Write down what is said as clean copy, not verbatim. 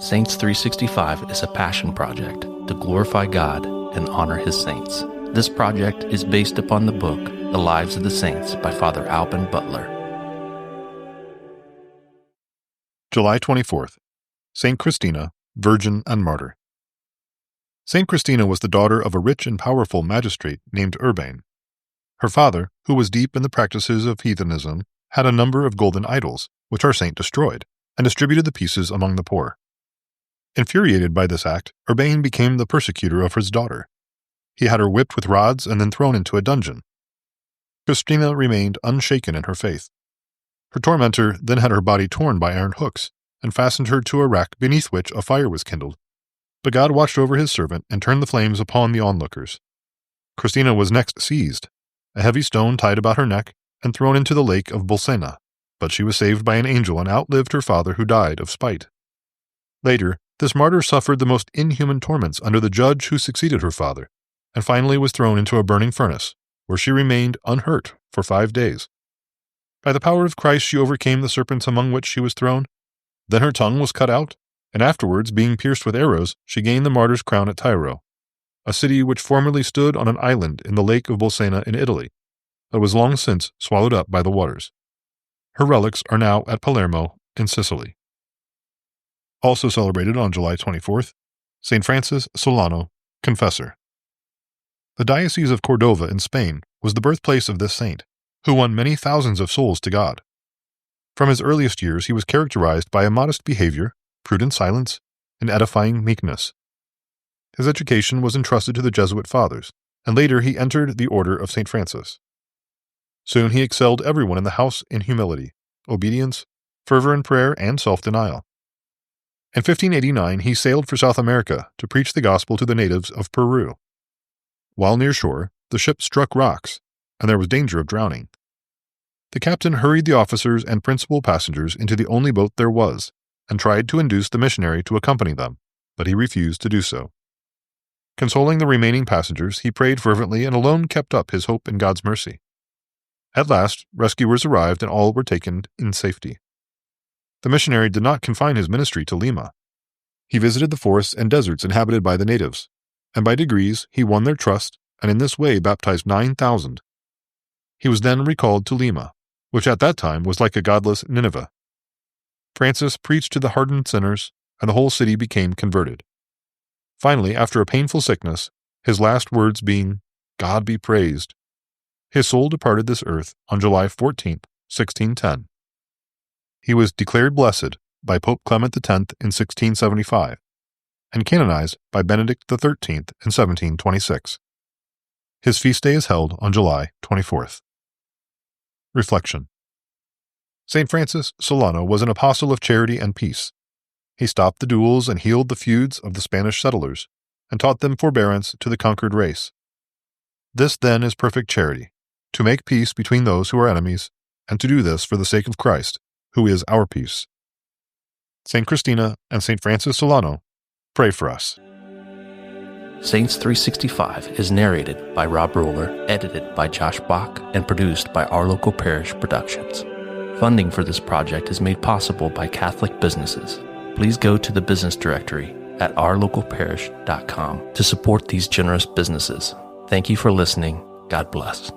Saints 365 is a passion project to glorify God and honor His saints. This project is based upon the book, The Lives of the Saints by Father Alban Butler. July 24th. Saint Christina, Virgin and Martyr. Saint Christina was the daughter of a rich and powerful magistrate named Urbain. Her father, who was deep in the practices of heathenism, had a number of golden idols, which our saint destroyed, and distributed the pieces among the poor. Infuriated by this act, Urbain became the persecutor of his daughter. He had her whipped with rods and then thrown into a dungeon. Christina remained unshaken in her faith. Her tormentor then had her body torn by iron hooks, and fastened her to a rack beneath which a fire was kindled. But God watched over his servant and turned the flames upon the onlookers. Christina was next seized, a heavy stone tied about her neck, and thrown into the lake of Bolsena, but she was saved by an angel and outlived her father, who died of spite. Later, this martyr suffered the most inhuman torments under the judge who succeeded her father, and finally was thrown into a burning furnace, where she remained unhurt for 5 days. By the power of Christ she overcame the serpents among which she was thrown. Then her tongue was cut out, and afterwards, being pierced with arrows, she gained the martyr's crown at Tyro, a city which formerly stood on an island in the lake of Bolsena in Italy, but was long since swallowed up by the waters. Her relics are now at Palermo in Sicily. Also celebrated on July 24th, St. Francis Solano, Confessor. The Diocese of Cordova in Spain was the birthplace of this saint, who won many thousands of souls to God. From his earliest years he was characterized by a modest behavior, prudent silence, and edifying meekness. His education was entrusted to the Jesuit fathers, and later he entered the order of St. Francis. Soon he excelled everyone in the house in humility, obedience, fervor in prayer, and self-denial. In 1589 he sailed for South America to preach the gospel to the natives of Peru. While near shore, the ship struck rocks, and there was danger of drowning. The captain hurried the officers and principal passengers into the only boat there was, and tried to induce the missionary to accompany them, but he refused to do so. Consoling the remaining passengers, he prayed fervently and alone kept up his hope in God's mercy. At last, rescuers arrived and all were taken in safety. The missionary did not confine his ministry to Lima. He visited the forests and deserts inhabited by the natives, and by degrees he won their trust and in this way baptized 9,000. He was then recalled to Lima, which at that time was like a godless Nineveh. Francis preached to the hardened sinners, and the whole city became converted. Finally, after a painful sickness, his last words being, "God be praised," his soul departed this earth on July 14, 1610. He was declared blessed by Pope Clement X in 1675, and canonized by Benedict XIII in 1726. His feast day is held on July 24th. Reflection. St. Francis Solano was an apostle of charity and peace. He stopped the duels and healed the feuds of the Spanish settlers, and taught them forbearance to the conquered race. This, then, is perfect charity, to make peace between those who are enemies, and to do this for the sake of Christ, who is our peace. St. Christina and St. Francis Solano, pray for us. Saints 365 is narrated by Rob Roller, edited by Josh Bach, and produced by Our Local Parish Productions. Funding for this project is made possible by Catholic businesses. Please go to the business directory at ourlocalparish.com to support these generous businesses. Thank you for listening. God bless.